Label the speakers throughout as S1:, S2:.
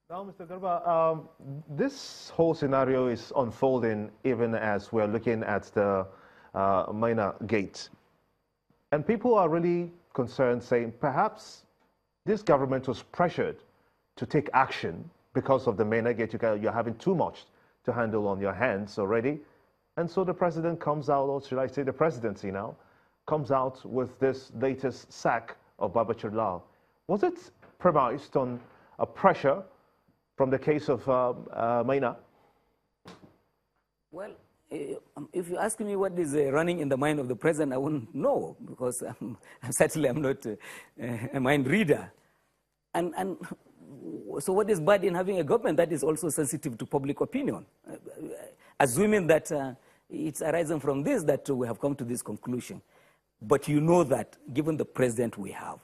S1: Now, Mr. Garba, this whole scenario is unfolding even as we're looking at the minor gate. And people are really concerned, saying perhaps this government was pressured to take action because of the minor gate. You're having too much to handle on your hands already. And so the president comes out, or should I say the presidency now, comes out with this latest sack of Babachir Lawal. Was it premised on a pressure from the case of Maina?
S2: Well, if you ask me what is running in the mind of the president, I wouldn't know, because certainly I'm not a mind reader. And so what is bad in having a government that is also sensitive to public opinion? Assuming that it's arising from this that we have come to this conclusion. But you know that, given the president we have,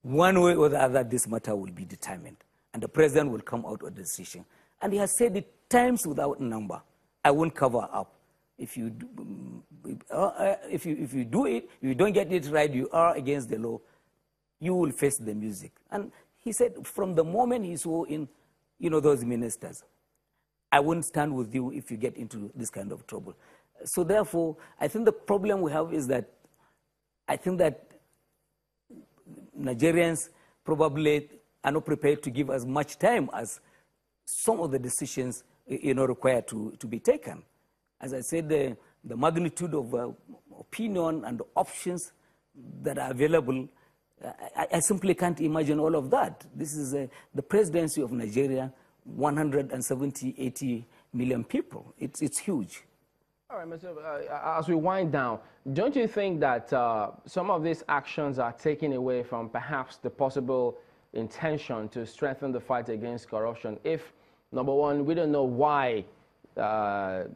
S2: one way or the other, this matter will be determined. And the president will come out with a decision. And he has said it times without number. I won't cover up. If you do it, you don't get it right, you are against the law, you will face the music. And he said from the moment he saw in, those ministers, I won't stand with you if you get into this kind of trouble. So therefore, I think the problem we have is that I think that Nigerians probably are not prepared to give as much time as some of the decisions required to be taken. As I said, the magnitude of opinion and the options that are available, I simply can't imagine all of that. This is the presidency of Nigeria, 170, 80 million people. It's huge.
S3: All right, Mr. As we wind down, don't you think that some of these actions are taken away from perhaps the possible intention to strengthen the fight against corruption? If, number one, we don't know why the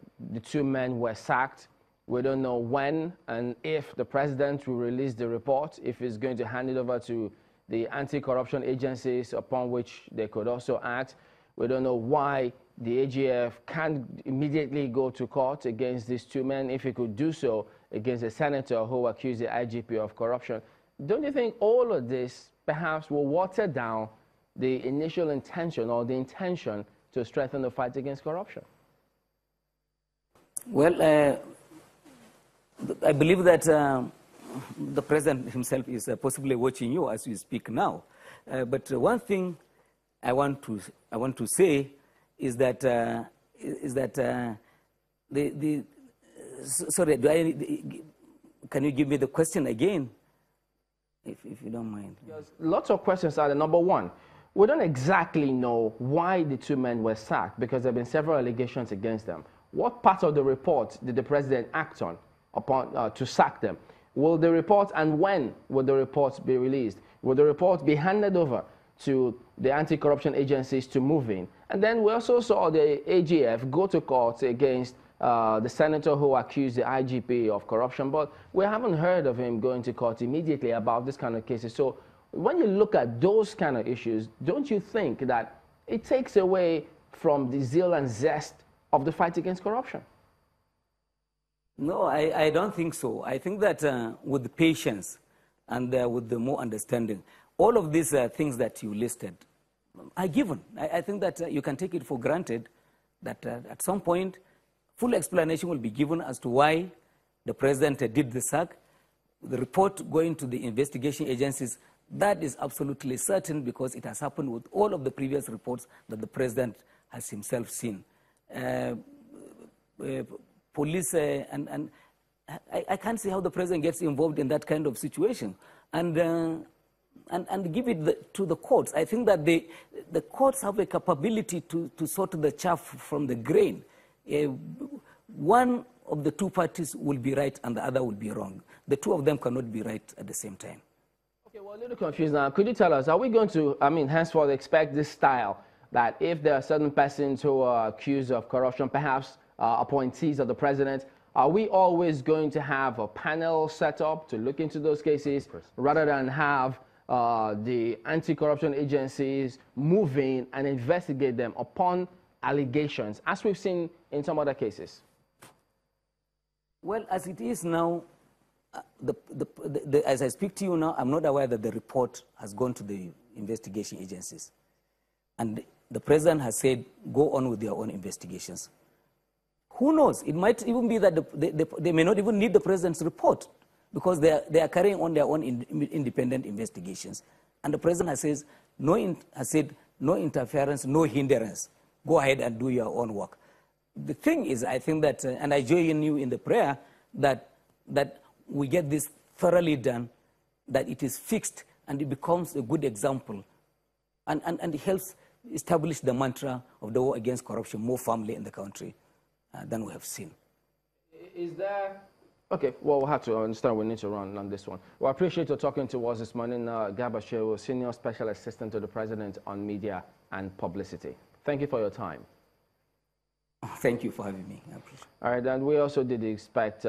S3: two men were sacked, we don't know when and if the president will release the report, if he's going to hand it over to the anti-corruption agencies upon which they could also act. We don't know why the AGF can't immediately go to court against these two men if he could do so against a senator who accused the IGP of corruption. Don't you think all of this perhaps will water down the initial intention or the intention to strengthen the fight against corruption?
S2: Well, I believe that the president himself is possibly watching you as you speak now. But one thing I want to say is that sorry, can you give me the question again, if you don't mind?
S3: Because lots of questions are there. Number one, we don't exactly know why the two men were sacked because there have been several allegations against them. What part of the report did the president act on to sack them? Will the report, and when will the report be released? Will the report be handed over to the anti-corruption agencies to move in? And then we also saw the AGF go to court against the senator who accused the IGP of corruption, but we haven't heard of him going to court immediately about this kind of cases. So when you look at those kind of issues, don't you think that it takes away from the zeal and zest of the fight against corruption?
S2: No, I don't think so. I think that with the patience and with the more understanding, all of these things that you listed are given. I think that you can take it for granted that at some point, full explanation will be given as to why the president did the sack. The report going to the investigation agencies, that is absolutely certain because it has happened with all of the previous reports that the president has himself seen. Police, and I can't see how the president gets involved in that kind of situation. And give it to the courts. I think that the courts have a capability to sort the chaff from the grain. One of the two parties will be right and the other will be wrong. The two of them cannot be right at the same time.
S3: Okay, well, a little confused now. Could you tell us, are we going to, henceforth expect this style that if there are certain persons who are accused of corruption, perhaps appointees of the president, are we always going to have a panel set up to look into those cases rather than have the anti-corruption agencies move in and investigate them upon allegations, as we've seen in some other cases?
S2: Well, as it is now, as I speak to you now, I'm not aware that the report has gone to the investigation agencies. And the president has said, go on with their own investigations. Who knows? It might even be that they may not even need the president's report because they are carrying on their own independent investigations. And the president has said, no interference, no hindrance. Go ahead and do your own work. The thing is, I think that, and I join you in the prayer, that we get this thoroughly done, that it is fixed, and it becomes a good example, and it helps establish the mantra of the war against corruption more firmly in the country than we have seen.
S3: Is there... Okay, well, we'll have to understand we need to run on this one. Well, I appreciate you talking to us this morning, Shehu, Senior Special Assistant to the President on Media and Publicity. Thank you for your time.
S2: Thank you for having me. I appreciate it.
S3: All right, and we also did expect...